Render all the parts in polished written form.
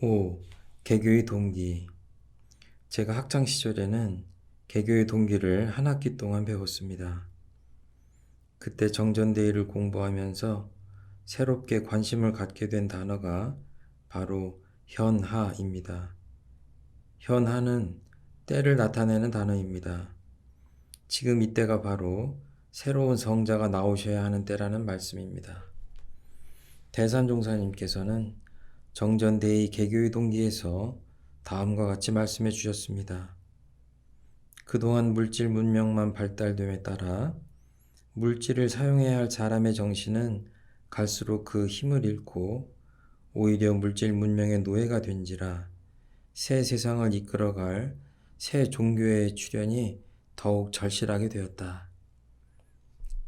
5. 개교의 동기. 제가 학창 시절에는 개교의 동기를 한 학기 동안 배웠습니다. 그때 정전대의를 공부하면서 새롭게 관심을 갖게 된 단어가 바로 현하입니다. 현하는 때를 나타내는 단어입니다. 지금 이때가 바로 새로운 성자가 나오셔야 하는 때라는 말씀입니다. 대산종사님께서는 정전대의 개교의 동기에서 다음과 같이 말씀해 주셨습니다. 그동안 물질 문명만 발달됨에 따라 물질을 사용해야 할 사람의 정신은 갈수록 그 힘을 잃고 오히려 물질 문명의 노예가 된지라 새 세상을 이끌어갈 새 종교의 출현이 더욱 절실하게 되었다.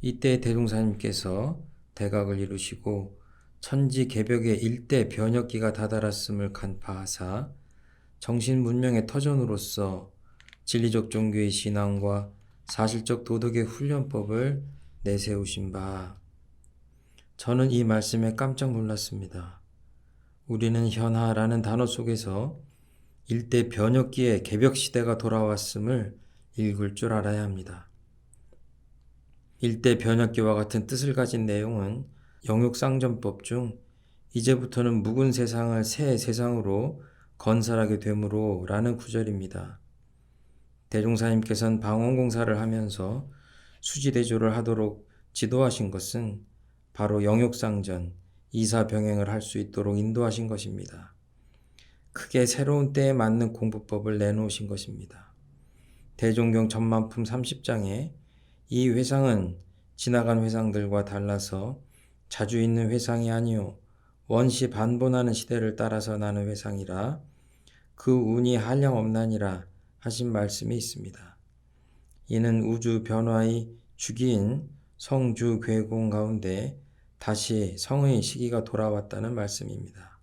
이때 대종사님께서 대각을 이루시고 천지 개벽의 일대 변혁기가 다다랐음을 간파하사 정신 문명의 터전으로서 진리적 종교의 신앙과 사실적 도덕의 훈련법을 내세우신 바. 저는 이 말씀에 깜짝 놀랐습니다. 우리는 현하라는 단어 속에서 일대 변혁기의 개벽 시대가 돌아왔음을 읽을 줄 알아야 합니다. 일대 변혁기와 같은 뜻을 가진 내용은 영육상전법 중 이제부터는 묵은 세상을 새 세상으로 건설하게 되므로 라는 구절입니다. 대종사님께서는 방언공사를 하면서 수지대조를 하도록 지도하신 것은 바로 영육상전, 이사병행을 할 수 있도록 인도하신 것입니다. 크게 새로운 때에 맞는 공부법을 내놓으신 것입니다. 대종경 전만품 30장에 이 회상은 지나간 회상들과 달라서 자주 있는 회상이 아니요 원시 반본하는 시대를 따라서 나는 회상이라 그 운이 한량없나니라 하신 말씀이 있습니다. 이는 우주 변화의 주기인 성주 괴공 가운데 다시 성의 시기가 돌아왔다는 말씀입니다.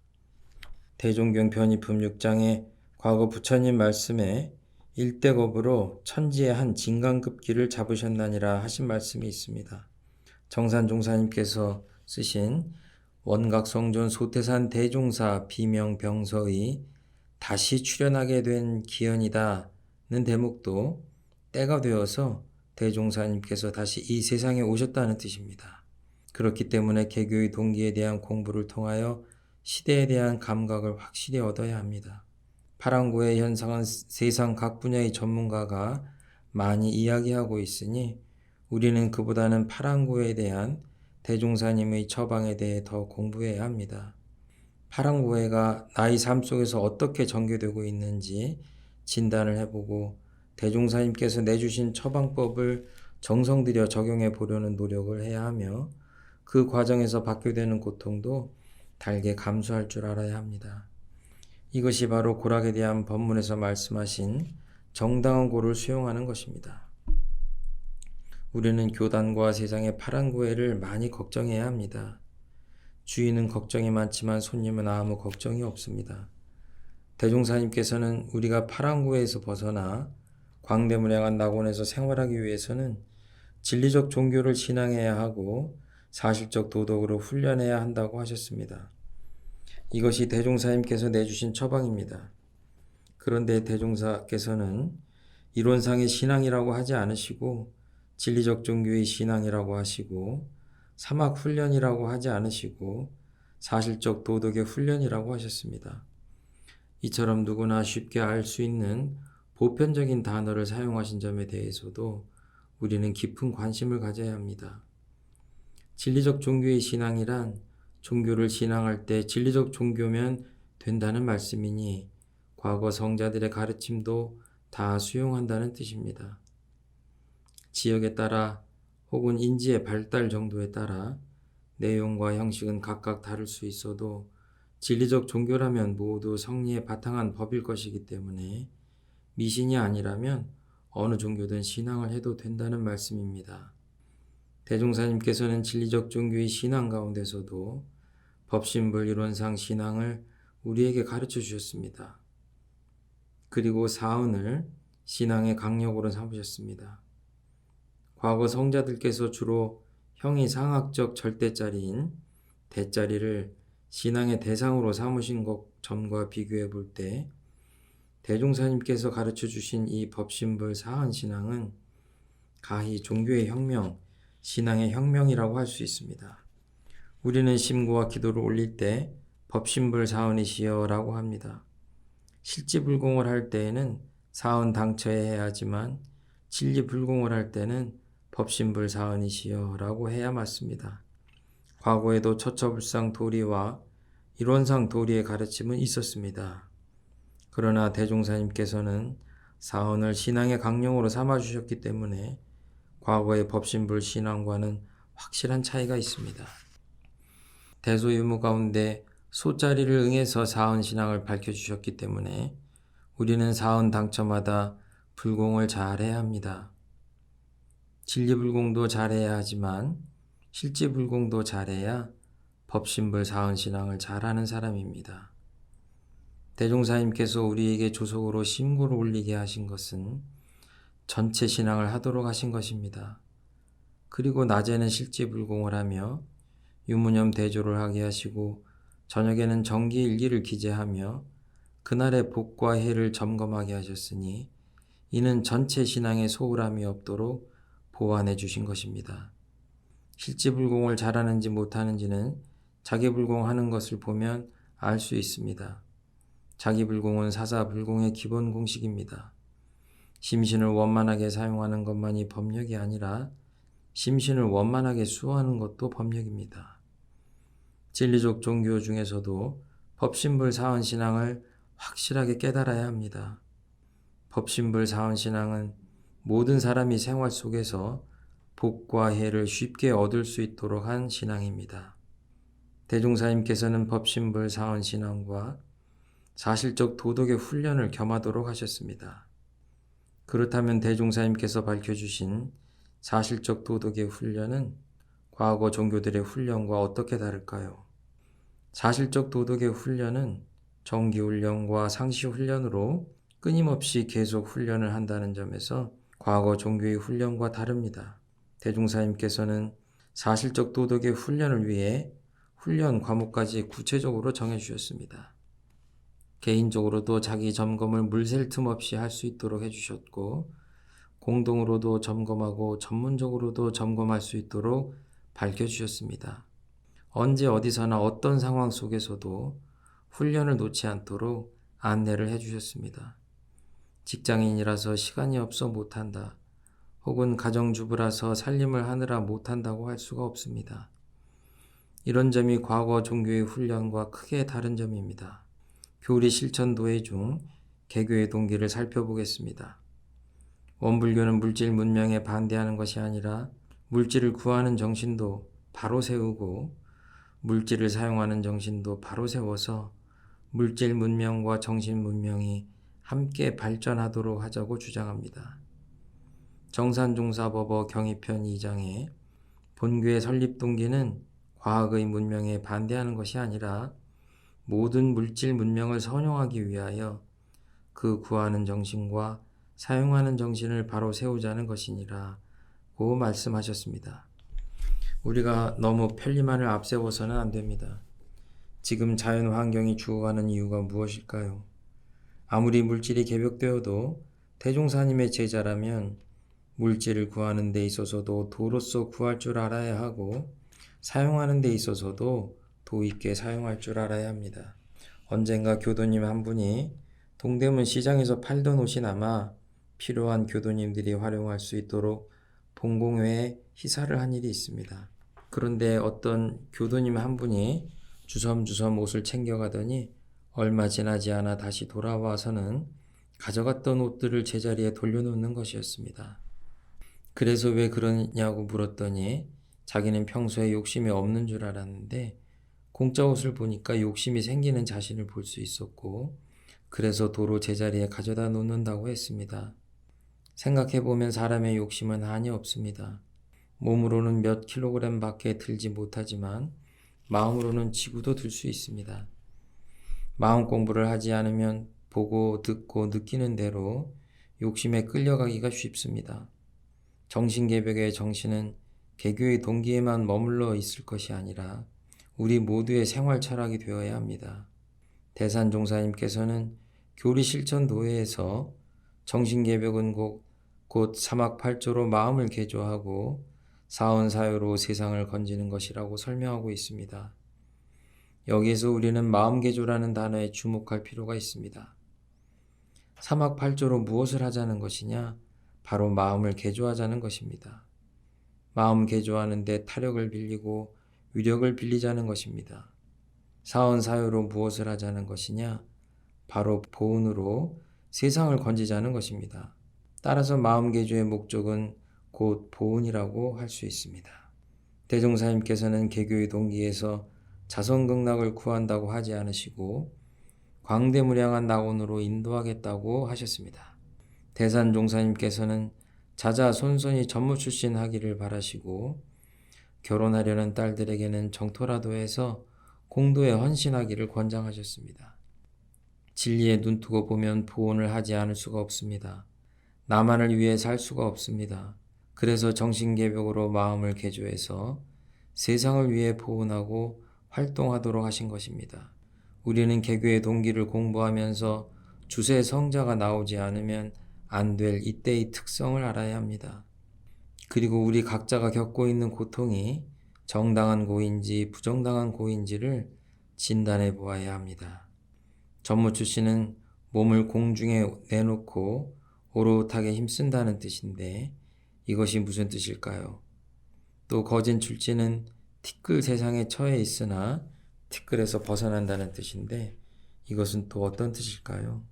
대종경 변이품 6장에 과거 부처님 말씀에 일대겁으로 천지의 한 진강급기를 잡으셨나니라 하신 말씀이 있습니다. 정산종사님께서 쓰신 원각성존 소태산 대종사 비명병서의 다시 출현하게 된 기현이다는 대목도 때가 되어서 대종사님께서 다시 이 세상에 오셨다는 뜻입니다. 그렇기 때문에 개교의 동기에 대한 공부를 통하여 시대에 대한 감각을 확실히 얻어야 합니다. 파랑고의 현상은 세상 각 분야의 전문가가 많이 이야기하고 있으니 우리는 그보다는 파랑고에 대한 대종사님의 처방에 대해 더 공부해야 합니다. 파랑고해가 나의 삶 속에서 어떻게 전개되고 있는지 진단을 해보고 대종사님께서 내주신 처방법을 정성 들여 적용해 보려는 노력을 해야 하며 그 과정에서 받게 되는 고통도 달게 감수할 줄 알아야 합니다. 이것이 바로 고락에 대한 법문에서 말씀하신 정당한 고를 수용하는 것입니다. 우리는 교단과 세상의 파랑고해를 많이 걱정해야 합니다. 주인은 걱정이 많지만 손님은 아무 걱정이 없습니다. 대종사님께서는 우리가 파랑고해에서 벗어나 광대문양한 낙원에서 생활하기 위해서는 진리적 종교를 신앙해야 하고 사실적 도덕으로 훈련해야 한다고 하셨습니다. 이것이 대종사님께서 내주신 처방입니다. 그런데 대종사께서는 이론상의 신앙이라고 하지 않으시고 진리적 종교의 신앙이라고 하시고 사막 훈련이라고 하지 않으시고 사실적 도덕의 훈련이라고 하셨습니다. 이처럼 누구나 쉽게 알 수 있는 보편적인 단어를 사용하신 점에 대해서도 우리는 깊은 관심을 가져야 합니다. 진리적 종교의 신앙이란 종교를 신앙할 때 진리적 종교면 된다는 말씀이니 과거 성자들의 가르침도 다 수용한다는 뜻입니다. 지역에 따라 혹은 인지의 발달 정도에 따라 내용과 형식은 각각 다를 수 있어도 진리적 종교라면 모두 성리에 바탕한 법일 것이기 때문에 미신이 아니라면 어느 종교든 신앙을 해도 된다는 말씀입니다. 대종사님께서는 진리적 종교의 신앙 가운데서도 법신불 이론상 신앙을 우리에게 가르쳐 주셨습니다. 그리고 사은을 신앙의 강력으로 삼으셨습니다. 과거 성자들께서 주로 형이 상학적 절대짜리인 대짜리를 신앙의 대상으로 삼으신 것 점과 비교해 볼 때 대종사님께서 가르쳐 주신 이 법신불 사언신앙은 가히 종교의 혁명, 신앙의 혁명이라고 할 수 있습니다. 우리는 심고와 기도를 올릴 때 법신불 사언이시여라고 합니다. 실지불공을 할 때에는 사언 당처에 하지만 진리불공을 할 때는 법신불 사언이시여라고 해야 맞습니다. 과거에도 처처불상 도리와 일원상 도리의 가르침은 있었습니다. 그러나 대종사님께서는 사언을 신앙의 강령으로 삼아주셨기 때문에 과거의 법신불 신앙과는 확실한 차이가 있습니다. 대소유무 가운데 소자리를 응해서 사언 신앙을 밝혀주셨기 때문에 우리는 사언 당처마다 불공을 잘해야 합니다. 진리불공도 잘해야 하지만 실지불공도 잘해야 법신불 사언 신앙을 잘하는 사람입니다. 대종사님께서 우리에게 조속으로 심고를 올리게 하신 것은 전체 신앙을 하도록 하신 것입니다. 그리고 낮에는 실지불공을 하며 유무념 대조를 하게 하시고 저녁에는 정기일기를 기재하며 그날의 복과 해를 점검하게 하셨으니 이는 전체 신앙에 소홀함이 없도록 보완해 주신 것입니다. 실지불공을 잘하는지 못하는지는 자기불공하는 것을 보면 알 수 있습니다. 자기불공은 사사불공의 기본 공식입니다. 심신을 원만하게 사용하는 것만이 법력이 아니라 심신을 원만하게 수호하는 것도 법력입니다. 진리적 종교 중에서도 법신불 사언신앙을 확실하게 깨달아야 합니다. 법신불 사언신앙은 모든 사람이 생활 속에서 복과 해를 쉽게 얻을 수 있도록 한 신앙입니다. 대종사님께서는 법신불 사언신앙과 사실적 도덕의 훈련을 겸하도록 하셨습니다. 그렇다면 대종사님께서 밝혀주신 사실적 도덕의 훈련은 과거 종교들의 훈련과 어떻게 다를까요? 사실적 도덕의 훈련은 정기훈련과 상시훈련으로 끊임없이 계속 훈련을 한다는 점에서 과거 종교의 훈련과 다릅니다. 대종사님께서는 사실적 도덕의 훈련을 위해 훈련 과목까지 구체적으로 정해주셨습니다. 개인적으로도 자기 점검을 물샐 틈 없이 할 수 있도록 해주셨고 공동으로도 점검하고 전문적으로도 점검할 수 있도록 밝혀주셨습니다. 언제 어디서나 어떤 상황 속에서도 훈련을 놓지 않도록 안내를 해주셨습니다. 직장인이라서 시간이 없어 못한다. 혹은 가정주부라서 살림을 하느라 못한다고 할 수가 없습니다. 이런 점이 과거 종교의 훈련과 크게 다른 점입니다. 교리 실천 도해 중 개교의 동기를 살펴보겠습니다. 원불교는 물질 문명에 반대하는 것이 아니라 물질을 구하는 정신도 바로 세우고 물질을 사용하는 정신도 바로 세워서 물질 문명과 정신 문명이 함께 발전하도록 하자고 주장합니다. 정산종사법어 경의편 2장에 본교의 설립 동기는 과학의 문명에 반대하는 것이 아니라 모든 물질 문명을 선용하기 위하여 그 구하는 정신과 사용하는 정신을 바로 세우자는 것이니라고 말씀하셨습니다. 우리가 너무 편리만을 앞세워서는 안 됩니다. 지금 자연 환경이 죽어가는 이유가 무엇일까요? 아무리 물질이 개벽되어도 대종사님의 제자라면 물질을 구하는 데 있어서도 도로서 구할 줄 알아야 하고 사용하는 데 있어서도 도 있게 사용할 줄 알아야 합니다. 언젠가 교도님 한 분이 동대문 시장에서 팔던 옷이나마 필요한 교도님들이 활용할 수 있도록 봉공회에 희사를 한 일이 있습니다. 그런데 어떤 교도님 한 분이 주섬주섬 옷을 챙겨가더니 얼마 지나지 않아 다시 돌아와서는 가져갔던 옷들을 제자리에 돌려놓는 것이었습니다. 그래서 왜 그러냐고 물었더니 자기는 평소에 욕심이 없는 줄 알았는데 공짜 옷을 보니까 욕심이 생기는 자신을 볼 수 있었고 그래서 도로 제자리에 가져다 놓는다고 했습니다. 생각해보면 사람의 욕심은 한이 없습니다. 몸으로는 몇 킬로그램 밖에 들지 못하지만 마음으로는 지구도 들 수 있습니다. 마음 공부를 하지 않으면 보고 듣고 느끼는 대로 욕심에 끌려가기가 쉽습니다. 정신개벽의 정신은 개교의 동기에만 머물러 있을 것이 아니라 우리 모두의 생활 철학이 되어야 합니다. 대산종사님께서는 교리실천도회에서 정신개벽은 곧 사막팔조로 마음을 개조하고 사언사유로 세상을 건지는 것이라고 설명하고 있습니다. 여기에서 우리는 마음개조라는 단어에 주목할 필요가 있습니다. 사막팔조로 무엇을 하자는 것이냐? 바로 마음을 개조하자는 것입니다. 마음 개조하는 데 타력을 빌리고 위력을 빌리자는 것입니다. 사언사유로 무엇을 하자는 것이냐? 바로 보은으로 세상을 건지자는 것입니다. 따라서 마음 개조의 목적은 곧 보은이라고 할 수 있습니다. 대종사님께서는 개교의 동기에서 자선극락을 구한다고 하지 않으시고 광대무량한 낙원으로 인도하겠다고 하셨습니다. 대산종사님께서는 자자손손이 전무 출신 하기를 바라시고 결혼하려는 딸들에게는 정토라도 해서 공도에 헌신하기를 권장하셨습니다. 진리에 눈뜨고 보면 보온을 하지 않을 수가 없습니다. 나만을 위해 살 수가 없습니다. 그래서 정신개벽으로 마음을 개조해서 세상을 위해 보온하고 활동하도록 하신 것입니다. 우리는 개교의 동기를 공부하면서 주세 성자가 나오지 않으면 안 될 이때의 특성을 알아야 합니다. 그리고 우리 각자가 겪고 있는 고통이 정당한 고인지 부정당한 고인지를 진단해 보아야 합니다. 전무 출신은 몸을 공중에 내놓고 오롯하게 힘쓴다는 뜻인데 이것이 무슨 뜻일까요? 또 거진 출신은 티끌 세상에 처해 있으나 티끌에서 벗어난다는 뜻인데 이것은 또 어떤 뜻일까요?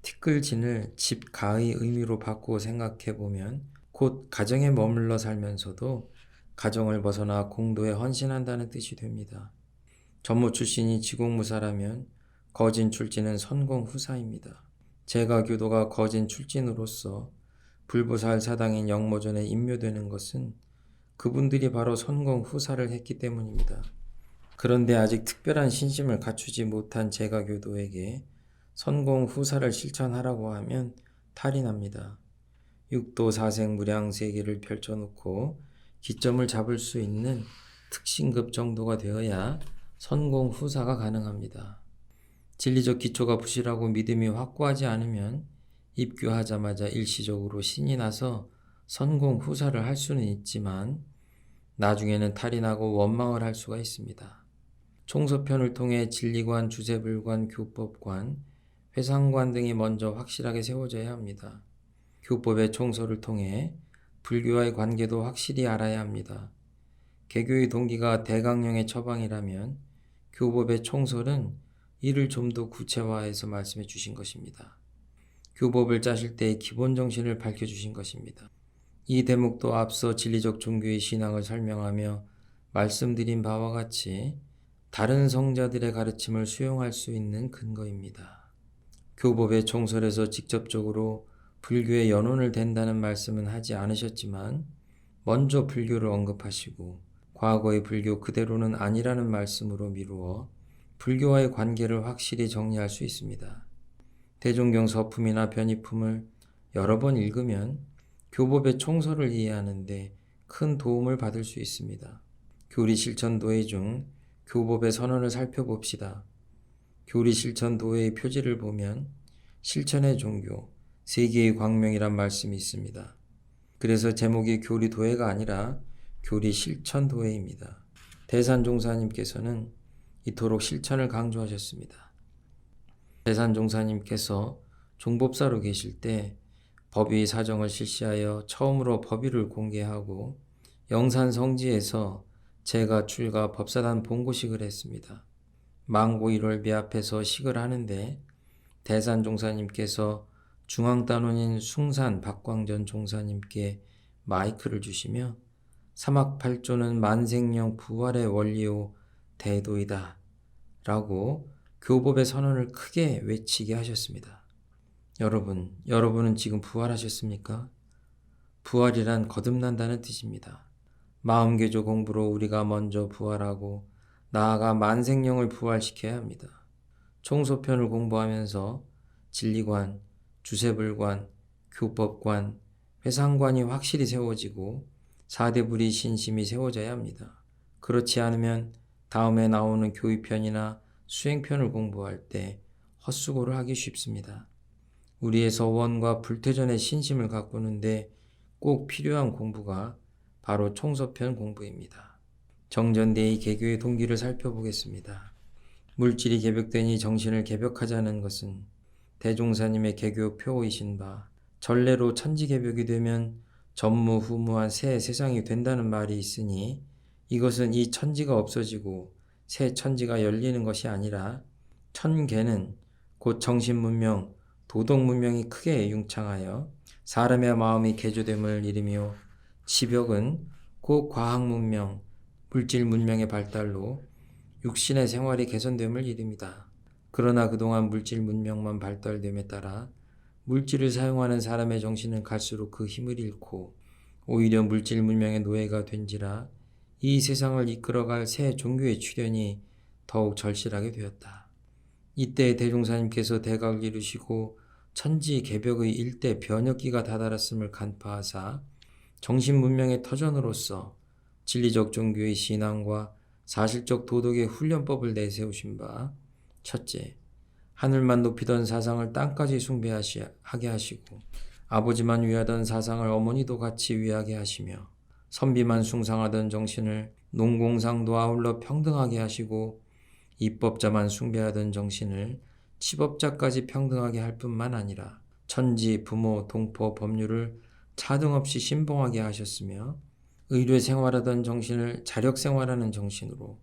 티끌진을 집 가의 의미로 바꾸어 생각해 보면 곧 가정에 머물러 살면서도 가정을 벗어나 공도에 헌신한다는 뜻이 됩니다. 전무 출신이 지공무사라면 거진 출진은 선공후사입니다. 제가 교도가 거진 출진으로서 불보살 사당인 영모전에 임묘되는 것은 그분들이 바로 선공후사를 했기 때문입니다. 그런데 아직 특별한 신심을 갖추지 못한 제가 교도에게 선공후사를 실천하라고 하면 탈이 납니다. 육도 사생 무량 세계를 펼쳐놓고 기점을 잡을 수 있는 특신급 정도가 되어야 선공후사가 가능합니다. 진리적 기초가 부실하고 믿음이 확고하지 않으면 입교하자마자 일시적으로 신이 나서 선공후사를 할 수는 있지만 나중에는 탈이 나고 원망을 할 수가 있습니다. 총서편을 통해 진리관, 주세불관, 교법관, 회상관 등이 먼저 확실하게 세워져야 합니다. 교법의 총서를 통해 불교와의 관계도 확실히 알아야 합니다. 개교의 동기가 대강령의 처방이라면 교법의 총설은 이를 좀 더 구체화해서 말씀해 주신 것입니다. 교법을 짜실 때의 기본 정신을 밝혀주신 것입니다. 이 대목도 앞서 진리적 종교의 신앙을 설명하며 말씀드린 바와 같이 다른 성자들의 가르침을 수용할 수 있는 근거입니다. 교법의 총설에서 직접적으로 불교의 연원을 댄다는 말씀은 하지 않으셨지만 먼저 불교를 언급하시고 과거의 불교 그대로는 아니라는 말씀으로 미루어 불교와의 관계를 확실히 정리할 수 있습니다. 대종경 서품이나 변이품을 여러 번 읽으면 교법의 총설을 이해하는데 큰 도움을 받을 수 있습니다. 교리실천도회 중 교법의 선언을 살펴봅시다. 교리실천도회의 표지를 보면 실천의 종교, 세계의 광명이란 말씀이 있습니다. 그래서 제목이 교리도회가 아니라 교리실천도회입니다. 대산종사님께서는 이토록 실천을 강조하셨습니다. 대산종사님께서 종법사로 계실 때 법위 사정을 실시하여 처음으로 법위를 공개하고 영산성지에서 제가 출가 법사단 본고식을 했습니다. 망고 1월비 앞에서 식을 하는데 대산종사님께서 중앙단원인 숭산 박광전 종사님께 마이크를 주시며 사막팔조는 만생령 부활의 원리요 대도이다 라고 교법의 선언을 크게 외치게 하셨습니다. 여러분은 지금 부활하셨습니까? 부활이란 거듭난다는 뜻입니다. 마음개조 공부로 우리가 먼저 부활하고 나아가 만생령을 부활시켜야 합니다. 총소편을 공부하면서 진리관, 주세불관, 교법관, 회상관이 확실히 세워지고 사대불의 신심이 세워져야 합니다. 그렇지 않으면 다음에 나오는 교의편이나 수행편을 공부할 때 헛수고를 하기 쉽습니다. 우리의 서원과 불태전의 신심을 가꾸는데 꼭 필요한 공부가 바로 총서편 공부입니다. 정전대의 개교의 동기를 살펴보겠습니다. 물질이 개벽되니 정신을 개벽하자는 것은 대종사님의 개교 표이신 바 전례로 천지개벽이 되면 전무후무한 새 세상이 된다는 말이 있으니 이것은 이 천지가 없어지고 새 천지가 열리는 것이 아니라 천개는 곧 정신문명, 도덕문명이 크게 융창하여 사람의 마음이 개조됨을 이르며 지벽은 곧 과학문명, 물질문명의 발달로 육신의 생활이 개선됨을 이릅니다. 그러나 그동안 물질문명만 발달됨에 따라 물질을 사용하는 사람의 정신은 갈수록 그 힘을 잃고 오히려 물질문명의 노예가 된지라 이 세상을 이끌어갈 새 종교의 출현이 더욱 절실하게 되었다. 이때 대종사님께서 대각을 이루시고 천지 개벽의 일대 변혁기가 다다랐음을 간파하사 정신문명의 터전으로서 진리적 종교의 신앙과 사실적 도덕의 훈련법을 내세우신 바 첫째, 하늘만 높이던 사상을 땅까지 숭배하게 하시고 아버지만 위하던 사상을 어머니도 같이 위하게 하시며 선비만 숭상하던 정신을 농공상도 아울러 평등하게 하시고 입법자만 숭배하던 정신을 치법자까지 평등하게 할 뿐만 아니라 천지, 부모, 동포, 법률을 차등 없이 신봉하게 하셨으며 의뢰 생활하던 정신을 자력 생활하는 정신으로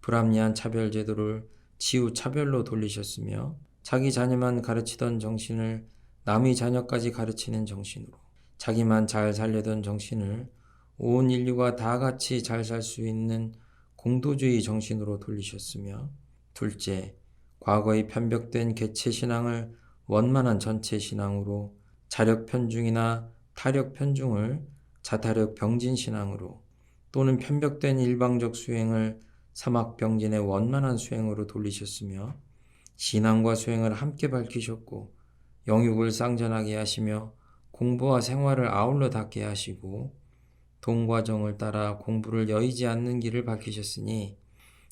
불합리한 차별 제도를 지우 차별로 돌리셨으며 자기 자녀만 가르치던 정신을 남의 자녀까지 가르치는 정신으로 자기만 잘 살려던 정신을 온 인류가 다 같이 잘 살 수 있는 공도주의 정신으로 돌리셨으며 둘째, 과거의 편벽된 개체신앙을 원만한 전체신앙으로 자력편중이나 타력편중을 자타력 병진신앙으로 또는 편벽된 일방적 수행을 사막병진의 원만한 수행으로 돌리셨으며 신앙과 수행을 함께 밝히셨고 영육을 쌍전하게 하시며 공부와 생활을 아울러 닿게 하시고 동과정을 따라 공부를 여의지 않는 길을 밝히셨으니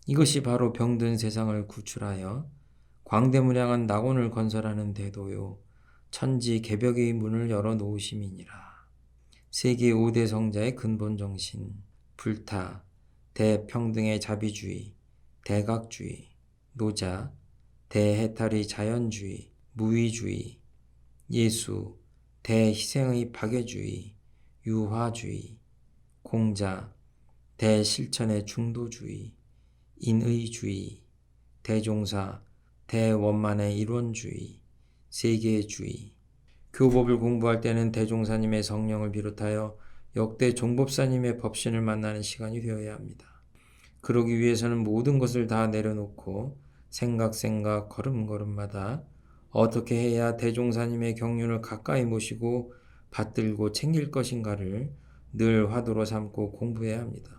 이것이 바로 병든 세상을 구출하여 광대무량한 낙원을 건설하는 대도요 천지 개벽의 문을 열어 놓으심이니라. 세계 5대 성자의 근본 정신 불타, 대평등의 자비주의, 대각주의, 노자, 대해탈의 자연주의, 무위주의, 예수, 대희생의 박애주의, 유화주의, 공자, 대실천의 중도주의, 인의주의, 대종사, 대원만의 일원주의, 세계주의. 교법을 공부할 때는 대종사님의 성령을 비롯하여 역대 종법사님의 법신을 만나는 시간이 되어야 합니다. 그러기 위해서는 모든 것을 다 내려놓고 생각 걸음걸음마다 어떻게 해야 대종사님의 경륜을 가까이 모시고 받들고 챙길 것인가를 늘 화두로 삼고 공부해야 합니다.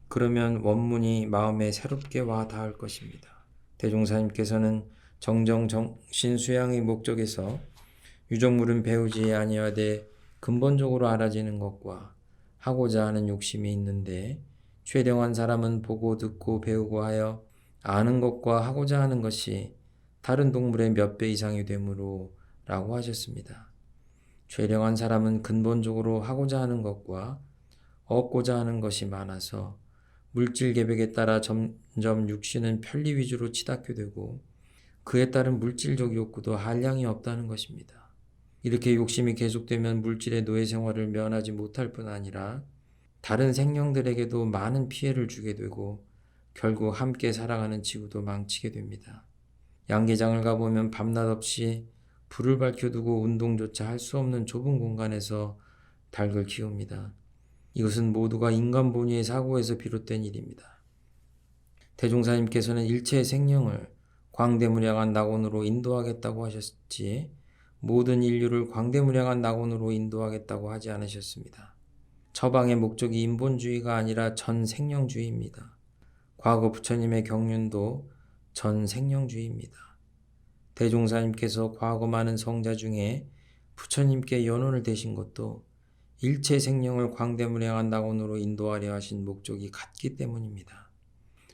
그러면 원문이 마음에 새롭게 와 닿을 것입니다. 대종사님께서는 정정 정신수양의 목적에서 유적물은 배우지 아니하되 근본적으로 알아지는 것과 하고자 하는 욕심이 있는데 최령한 사람은 보고 듣고 배우고 하여 아는 것과 하고자 하는 것이 다른 동물의 몇 배 이상이 되므로 라고 하셨습니다. 최령한 사람은 근본적으로 하고자 하는 것과 얻고자 하는 것이 많아서 물질 계백에 따라 점점 육신은 편리 위주로 치닫게 되고 그에 따른 물질적 욕구도 한량이 없다는 것입니다. 이렇게 욕심이 계속되면 물질의 노예 생활을 면하지 못할 뿐 아니라 다른 생명들에게도 많은 피해를 주게 되고 결국 함께 살아가는 지구도 망치게 됩니다. 양계장을 가보면 밤낮 없이 불을 밝혀두고 운동조차 할 수 없는 좁은 공간에서 닭을 키웁니다. 이것은 모두가 인간 본위의 사고에서 비롯된 일입니다. 대종사님께서는 일체의 생명을 광대무량한 낙원으로 인도하겠다고 하셨지 모든 인류를 광대무량한 낙원으로 인도하겠다고 하지 않으셨습니다. 처방의 목적이 인본주의가 아니라 전생명주의입니다. 과거 부처님의 경륜도 전생명주의입니다. 대종사님께서 과거 많은 성자 중에 부처님께 연원을 대신 것도 일체 생명을 광대무량한 낙원으로 인도하려 하신 목적이 같기 때문입니다.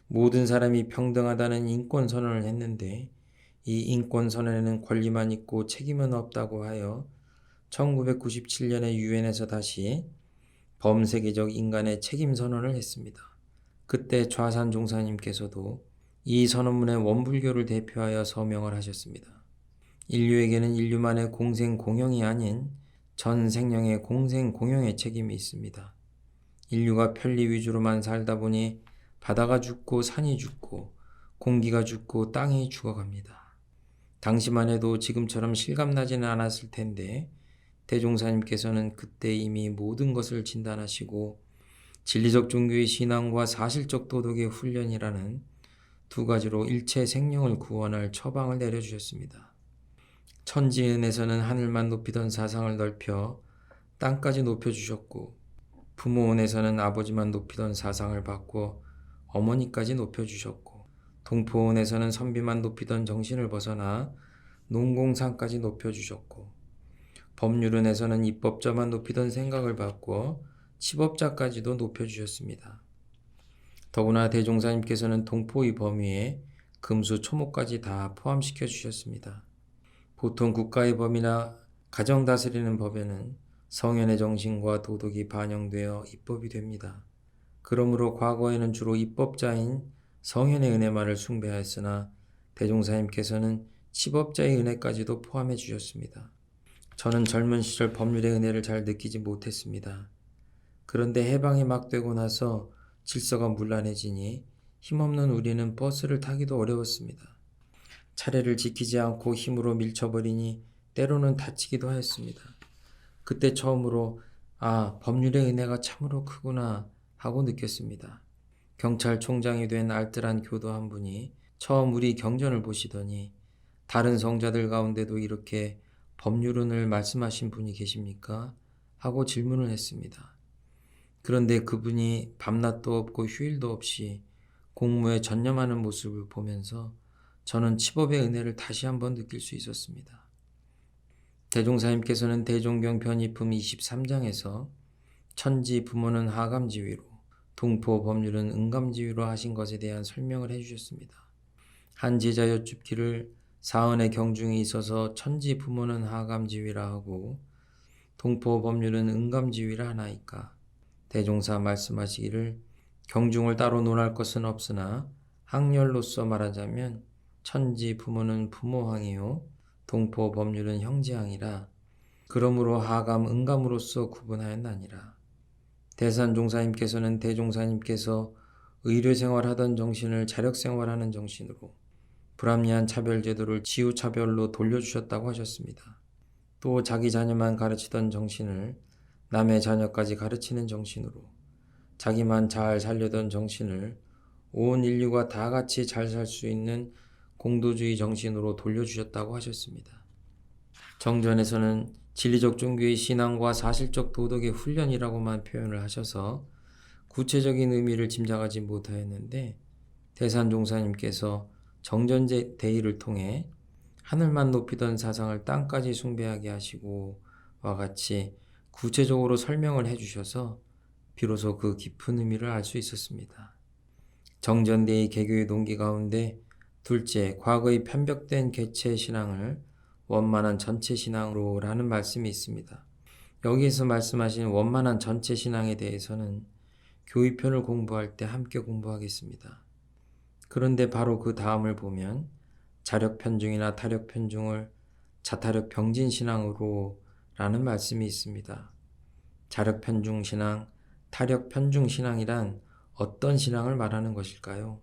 모든 사람이 평등하다는 인권 선언을 했는데 이 인권 선언에는 권리만 있고 책임은 없다고 하여 1997년에 유엔에서 다시 범세계적 인간의 책임 선언을 했습니다. 그때 좌산 종사님께서도 이 선언문의 원불교를 대표하여 서명을 하셨습니다. 인류에게는 인류만의 공생 공영이 아닌 전 생명의 공생 공영의 책임이 있습니다. 인류가 편리 위주로만 살다 보니 바다가 죽고 산이 죽고 공기가 죽고 땅이 죽어갑니다. 당시만 해도 지금처럼 실감나지는 않았을 텐데 대종사님께서는 그때 이미 모든 것을 진단하시고 진리적 종교의 신앙과 사실적 도덕의 훈련이라는 두 가지로 일체 생명을 구원할 처방을 내려주셨습니다. 천지은에서는 하늘만 높이던 사상을 넓혀 땅까지 높여주셨고 부모원에서는 아버지만 높이던 사상을 바꿔 어머니까지 높여주셨고 동포원에서는 선비만 높이던 정신을 벗어나 농공상까지 높여주셨고 법률은에서는 입법자만 높이던 생각을 바꿔 치법자까지도 높여주셨습니다. 더구나 대종사님께서는 동포의 범위에 금수 초목까지 다 포함시켜 주셨습니다. 보통 국가의 법이나 가정 다스리는 법에는 성현의 정신과 도덕이 반영되어 입법이 됩니다. 그러므로 과거에는 주로 입법자인 성현의 은혜만을 숭배하였으나 대종사님께서는 치법자의 은혜까지도 포함해 주셨습니다. 저는 젊은 시절 법률의 은혜를 잘 느끼지 못했습니다. 그런데 해방이 막 되고 나서 질서가 문란해지니 힘없는 우리는 버스를 타기도 어려웠습니다. 차례를 지키지 않고 힘으로 밀쳐버리니 때로는 다치기도 하였습니다. 그때 처음으로 법률의 은혜가 참으로 크구나 하고 느꼈습니다. 경찰총장이 된 알뜰한 교도 한 분이 처음 우리 경전을 보시더니 다른 성자들 가운데도 이렇게 법률은을 말씀하신 분이 계십니까? 하고 질문을 했습니다. 그런데 그분이 밤낮도 없고 휴일도 없이 공무에 전념하는 모습을 보면서 저는 치법의 은혜를 다시 한번 느낄 수 있었습니다. 대종사님께서는 대종경 변이품 23장에서 천지 부모는 하감지위로 동포 법률은 응감지위로 하신 것에 대한 설명을 해주셨습니다. 한 제자 여쭙기를 사언의 경중에 있어서 천지 부모는 하감지위라 하고 동포 법률은 응감지위라 하나이까. 대종사 말씀하시기를 경중을 따로 논할 것은 없으나 학렬로서 말하자면 천지 부모는 부모항이요 동포 법률은 형제항이라. 그러므로 하감 응감으로서 구분하였나니라. 대산종사님께서는 대종사님께서 의료생활하던 정신을 자력생활하는 정신으로 불합리한 차별제도를 치유차별로 돌려주셨다고 하셨습니다. 또 자기 자녀만 가르치던 정신을 남의 자녀까지 가르치는 정신으로 자기만 잘 살려던 정신을 온 인류가 다 같이 잘 살 수 있는 공도주의 정신으로 돌려주셨다고 하셨습니다. 정전에서는 진리적 종교의 신앙과 사실적 도덕의 훈련이라고만 표현을 하셔서 구체적인 의미를 짐작하지 못하였는데 대산종사님께서 정전제 대의를 통해 하늘만 높이던 사상을 땅까지 숭배하게 하시고 와 같이 구체적으로 설명을 해주셔서 비로소 그 깊은 의미를 알 수 있었습니다. 정전대의 개교의 동기 가운데 둘째, 과거의 편벽된 개체 신앙을 원만한 전체 신앙으로 라는 말씀이 있습니다. 여기에서 말씀하신 원만한 전체 신앙에 대해서는 교의편을 공부할 때 함께 공부하겠습니다. 그런데 바로 그 다음을 보면 자력 편중이나 타력 편중을 자타력 병진 신앙으로 라는 말씀이 있습니다. 자력 편중 신앙, 타력 편중 신앙이란 어떤 신앙을 말하는 것일까요?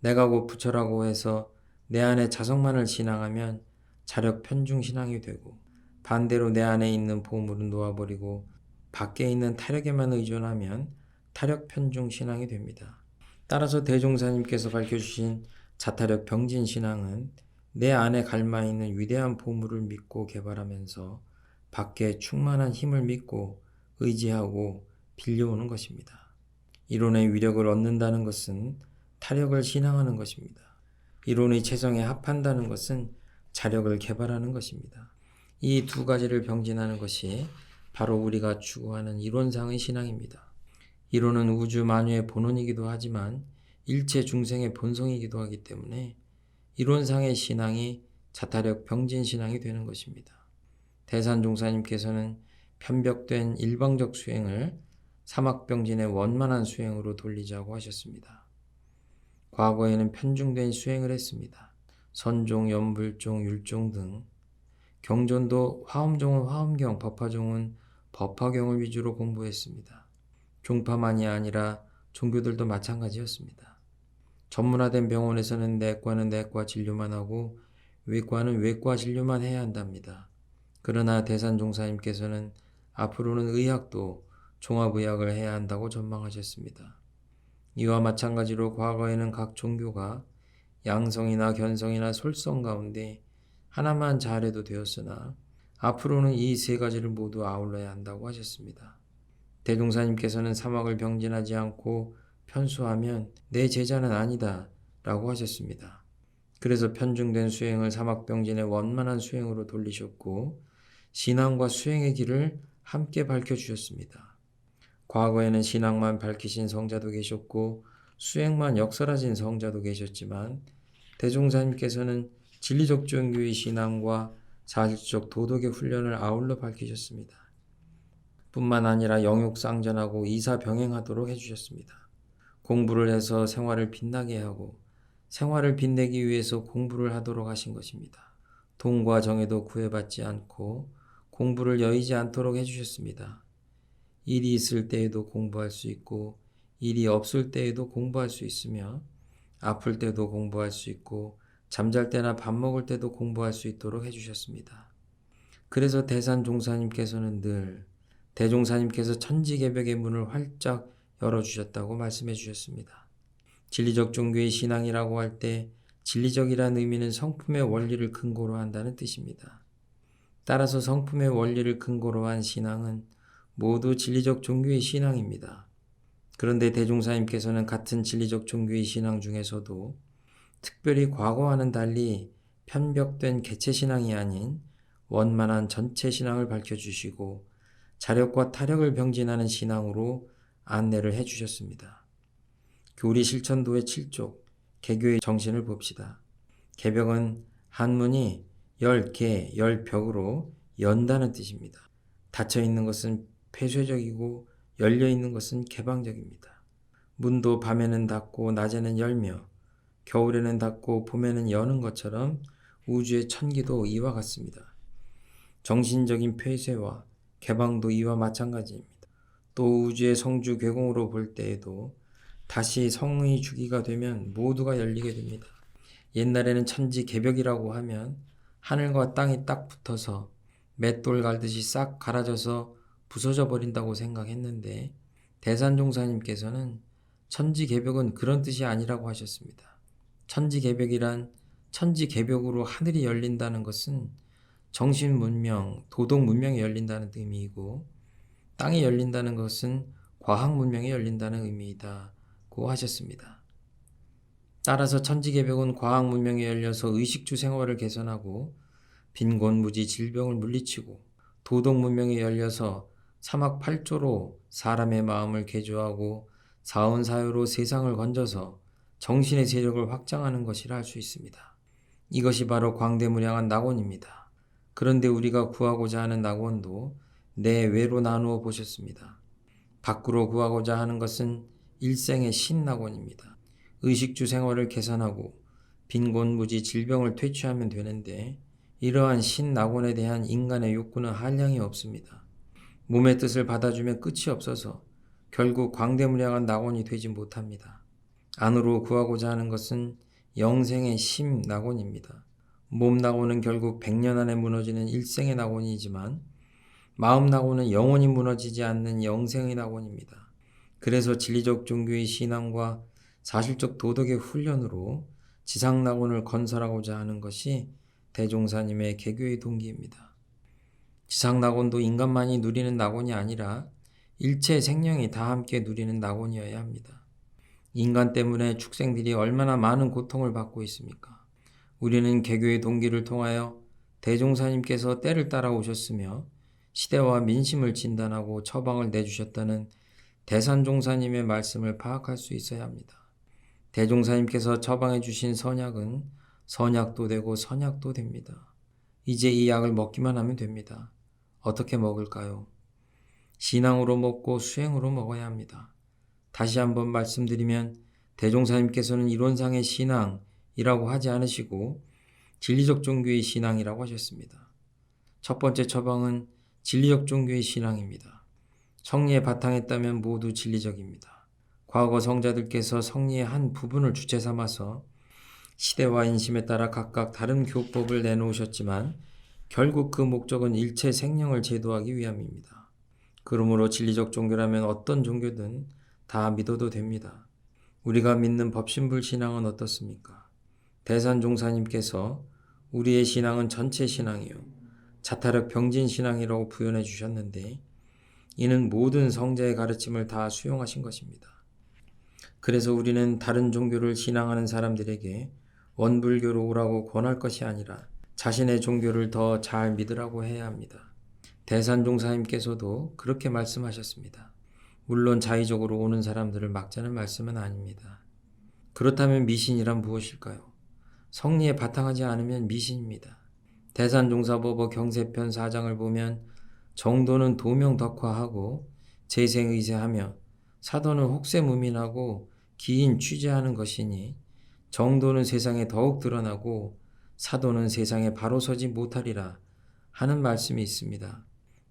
내가 곧 부처라고 해서 내 안에 자성만을 신앙하면 자력 편중 신앙이 되고 반대로 내 안에 있는 보물은 놓아버리고 밖에 있는 타력에만 의존하면 타력 편중 신앙이 됩니다. 따라서 대종사님께서 밝혀주신 자타력 병진 신앙은 내 안에 갈마있는 위대한 보물을 믿고 개발하면서 밖에 충만한 힘을 믿고 의지하고 빌려오는 것입니다. 이론의 위력을 얻는다는 것은 타력을 신앙하는 것입니다. 이론의 체성에 합한다는 것은 자력을 개발하는 것입니다. 이 두 가지를 병진하는 것이 바로 우리가 추구하는 이론상의 신앙입니다. 이론은 우주 만유의 본원이기도 하지만 일체 중생의 본성이기도 하기 때문에 이론상의 신앙이 자타력 병진 신앙이 되는 것입니다. 대산종사님께서는 편벽된 일방적 수행을 사막병진의 원만한 수행으로 돌리자고 하셨습니다. 과거에는 편중된 수행을 했습니다. 선종, 연불종, 율종 등 경전도 화엄종은 화엄경, 법화종은 법화경을 위주로 공부했습니다. 종파만이 아니라 종교들도 마찬가지였습니다. 전문화된 병원에서는 내과는 내과 진료만 하고 외과는 외과 진료만 해야 한답니다. 그러나 대산종사님께서는 앞으로는 의학도 종합의학을 해야 한다고 전망하셨습니다. 이와 마찬가지로 과거에는 각 종교가 양성이나 견성이나 솔성 가운데 하나만 잘해도 되었으나 앞으로는 이 세 가지를 모두 아울러야 한다고 하셨습니다. 대종사님께서는 사막을 병진하지 않고 편수하면 내 제자는 아니다 라고 하셨습니다. 그래서 편중된 수행을 사막병진의 원만한 수행으로 돌리셨고 신앙과 수행의 길을 함께 밝혀주셨습니다. 과거에는 신앙만 밝히신 성자도 계셨고 수행만 역설하신 성자도 계셨지만 대종사님께서는 진리적 종교의 신앙과 사실적 도덕의 훈련을 아울러 밝히셨습니다. 뿐만 아니라 영육상전하고 이사병행하도록 해주셨습니다. 공부를 해서 생활을 빛나게 하고 생활을 빛내기 위해서 공부를 하도록 하신 것입니다. 돈과 정에도 구애받지 않고 공부를 여의지 않도록 해주셨습니다. 일이 있을 때에도 공부할 수 있고 일이 없을 때에도 공부할 수 있으며 아플 때도 공부할 수 있고 잠잘 때나 밥 먹을 때도 공부할 수 있도록 해주셨습니다. 그래서 대산종사님께서는 늘 대종사님께서 천지개벽의 문을 활짝 열어주셨다고 말씀해 주셨습니다. 진리적 종교의 신앙이라고 할 때 진리적이라는 의미는 성품의 원리를 근거로 한다는 뜻입니다. 따라서 성품의 원리를 근거로 한 신앙은 모두 진리적 종교의 신앙입니다. 그런데 대종사님께서는 같은 진리적 종교의 신앙 중에서도 특별히 과거와는 달리 편벽된 개체신앙이 아닌 원만한 전체신앙을 밝혀주시고 자력과 타력을 병진하는 신앙으로 안내를 해주셨습니다. 교리 실천도의 7쪽, 개교의 정신을 봅시다. 개벽은 한문이 열개, 열벽으로 연다는 뜻입니다. 닫혀있는 것은 폐쇄적이고 열려있는 것은 개방적입니다. 문도 밤에는 닫고 낮에는 열며 겨울에는 닫고 봄에는 여는 것처럼 우주의 천기도 이와 같습니다. 정신적인 폐쇄와 개방도 이와 마찬가지입니다. 또 우주의 성주 괴공으로 볼 때에도 다시 성의 주기가 되면 모두가 열리게 됩니다. 옛날에는 천지 개벽이라고 하면 하늘과 땅이 딱 붙어서 맷돌 갈듯이 싹 갈아져서 부서져 버린다고 생각했는데 대산종사님께서는 천지개벽은 그런 뜻이 아니라고 하셨습니다. 천지개벽이란 천지개벽으로 하늘이 열린다는 것은 정신문명, 도덕문명이 열린다는 의미이고 땅이 열린다는 것은 과학문명이 열린다는 의미이다고 하셨습니다. 따라서 천지개벽은 과학문명이 열려서 의식주 생활을 개선하고 빈곤무지 질병을 물리치고 도덕문명이 열려서 사막 8조로 사람의 마음을 개조하고 사원사유로 세상을 건져서 정신의 세력을 확장하는 것이라 할 수 있습니다. 이것이 바로 광대무량한 낙원입니다. 그런데 우리가 구하고자 하는 낙원도 내외로 나누어 보셨습니다. 밖으로 구하고자 하는 것은 일생의 신낙원입니다. 의식주 생활을 개선하고 빈곤무지 질병을 퇴치하면 되는데 이러한 신낙원에 대한 인간의 욕구는 한량이 없습니다. 몸의 뜻을 받아주면 끝이 없어서 결국 광대무량한 낙원이 되지 못합니다. 안으로 구하고자 하는 것은 영생의 심낙원입니다. 몸 낙원은 결국 100년 안에 무너지는 일생의 낙원이지만 마음 낙원은 영원히 무너지지 않는 영생의 낙원입니다. 그래서 진리적 종교의 신앙과 사실적 도덕의 훈련으로 지상 낙원을 건설하고자 하는 것이 대종사님의 개교의 동기입니다. 지상 낙원도 인간만이 누리는 낙원이 아니라 일체 생명이 다 함께 누리는 낙원이어야 합니다. 인간 때문에 축생들이 얼마나 많은 고통을 받고 있습니까? 우리는 개교의 동기를 통하여 대종사님께서 때를 따라오셨으며 시대와 민심을 진단하고 처방을 내주셨다는 대산종사님의 말씀을 파악할 수 있어야 합니다. 대종사님께서 처방해 주신 선약은 선약도 되고 선약도 됩니다. 이제 이 약을 먹기만 하면 됩니다. 어떻게 먹을까요? 신앙으로 먹고 수행으로 먹어야 합니다. 다시 한번 말씀드리면 대종사님께서는 이론상의 신앙이라고 하지 않으시고 진리적 종교의 신앙이라고 하셨습니다. 첫 번째 처방은 진리적 종교의 신앙입니다. 성리에 바탕했다면 모두 진리적입니다. 과거 성자들께서 성리의 한 부분을 주체 삼아서 시대와 인심에 따라 각각 다른 교법을 내놓으셨지만 결국 그 목적은 일체 생명을 제도하기 위함입니다. 그러므로 진리적 종교라면 어떤 종교든 다 믿어도 됩니다. 우리가 믿는 법신불신앙은 어떻습니까? 대산종사님께서 우리의 신앙은 전체 신앙이요 자타력 병진신앙이라고 표현해 주셨는데 이는 모든 성자의 가르침을 다 수용하신 것입니다. 그래서 우리는 다른 종교를 신앙하는 사람들에게 원불교로 오라고 권할 것이 아니라 자신의 종교를 더 잘 믿으라고 해야 합니다. 대산종사님께서도 그렇게 말씀하셨습니다. 물론 자의적으로 오는 사람들을 막자는 말씀은 아닙니다. 그렇다면 미신이란 무엇일까요? 성리에 바탕하지 않으면 미신입니다. 대산종사법어 경세편 4장을 보면 정도는 도명덕화하고 재생의세하며 사도는 혹세무민하고 기인 취재하는 것이니 정도는 세상에 더욱 드러나고 사도는 세상에 바로 서지 못하리라 하는 말씀이 있습니다.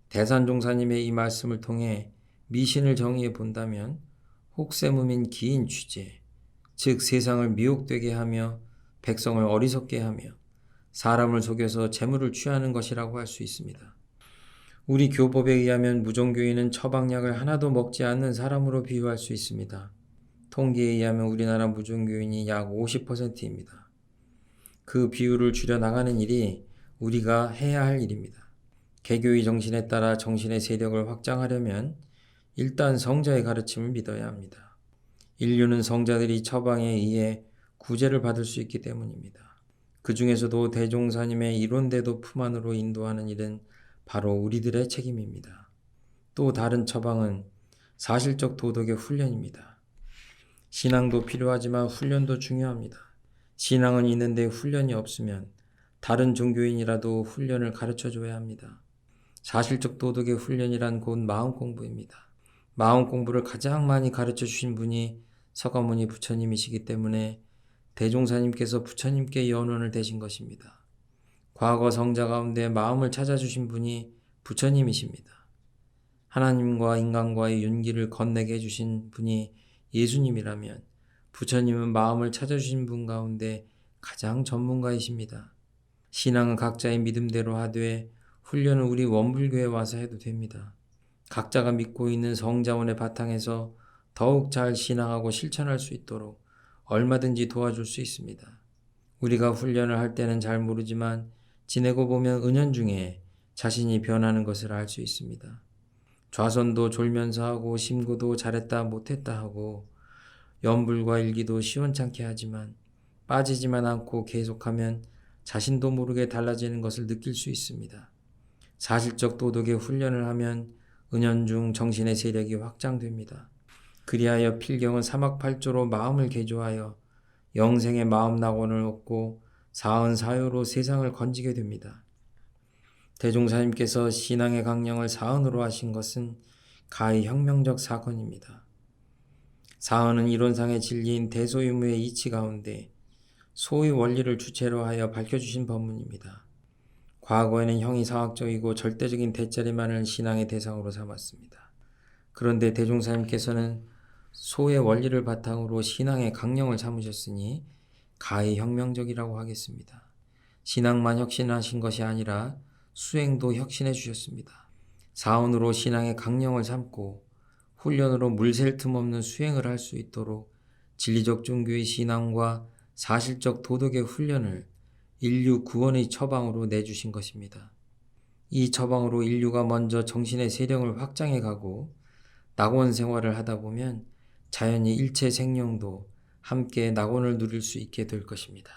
대산종사님의 이 말씀을 통해 미신을 정의해 본다면 혹세무민 기인 취재, 즉 세상을 미혹되게 하며 백성을 어리석게 하며 사람을 속여서 재물을 취하는 것이라고 할 수 있습니다. 우리 교법에 의하면 무종교인은 처방약을 하나도 먹지 않는 사람으로 비유할 수 있습니다. 통계에 의하면 우리나라 무종교인이 약 50%입니다. 그 비율을 줄여나가는 일이 우리가 해야 할 일입니다. 개교의 정신에 따라 정신의 세력을 확장하려면 일단 성자의 가르침을 믿어야 합니다. 인류는 성자들이 처방에 의해 구제를 받을 수 있기 때문입니다. 그 중에서도 대종사님의 이론대도 품 안으로 인도하는 일은 바로 우리들의 책임입니다. 또 다른 처방은 사실적 도덕의 훈련입니다. 신앙도 필요하지만 훈련도 중요합니다. 신앙은 있는데 훈련이 없으면 다른 종교인이라도 훈련을 가르쳐줘야 합니다. 사실적 도덕의 훈련이란 곧 마음 공부입니다. 마음 공부를 가장 많이 가르쳐 주신 분이 서가모니 부처님이시기 때문에 대종사님께서 부처님께 연원을 대신 것입니다. 과거 성자 가운데 마음을 찾아주신 분이 부처님이십니다. 하나님과 인간과의 윤기를 건네게 해주신 분이 예수님이라면 부처님은 마음을 찾아주신 분 가운데 가장 전문가이십니다. 신앙은 각자의 믿음대로 하되 훈련은 우리 원불교에 와서 해도 됩니다. 각자가 믿고 있는 성자원의 바탕에서 더욱 잘 신앙하고 실천할 수 있도록 얼마든지 도와줄 수 있습니다. 우리가 훈련을 할 때는 잘 모르지만 지내고 보면 은연중에 자신이 변하는 것을 알 수 있습니다. 좌선도 졸면서 하고 심고도 잘했다 못했다 하고 연불과 일기도 시원찮게 하지만 빠지지만 않고 계속하면 자신도 모르게 달라지는 것을 느낄 수 있습니다. 사실적 도덕의 훈련을 하면 은연중 정신의 세력이 확장됩니다. 그리하여 필경은 사막팔조로 마음을 개조하여 영생의 마음 낙원을 얻고 사은사효로 세상을 건지게 됩니다. 대종사님께서 신앙의 강령을 사은으로 하신 것은 가히 혁명적 사건입니다. 사은은 이론상의 진리인 대소유무의 이치 가운데 소의 원리를 주체로 하여 밝혀주신 법문입니다. 과거에는 형이상학적이고 절대적인 대짜리만을 신앙의 대상으로 삼았습니다. 그런데 대종사님께서는 소의 원리를 바탕으로 신앙의 강령을 삼으셨으니 가히 혁명적이라고 하겠습니다. 신앙만 혁신하신 것이 아니라 수행도 혁신해 주셨습니다. 사언으로 신앙의 강령을 삼고 훈련으로 물샐 틈 없는 수행을 할 수 있도록 진리적 종교의 신앙과 사실적 도덕의 훈련을 인류 구원의 처방으로 내주신 것입니다. 이 처방으로 인류가 먼저 정신의 세력을 확장해 가고 낙원 생활을 하다 보면 자연히 일체 생명도 함께 낙원을 누릴 수 있게 될 것입니다.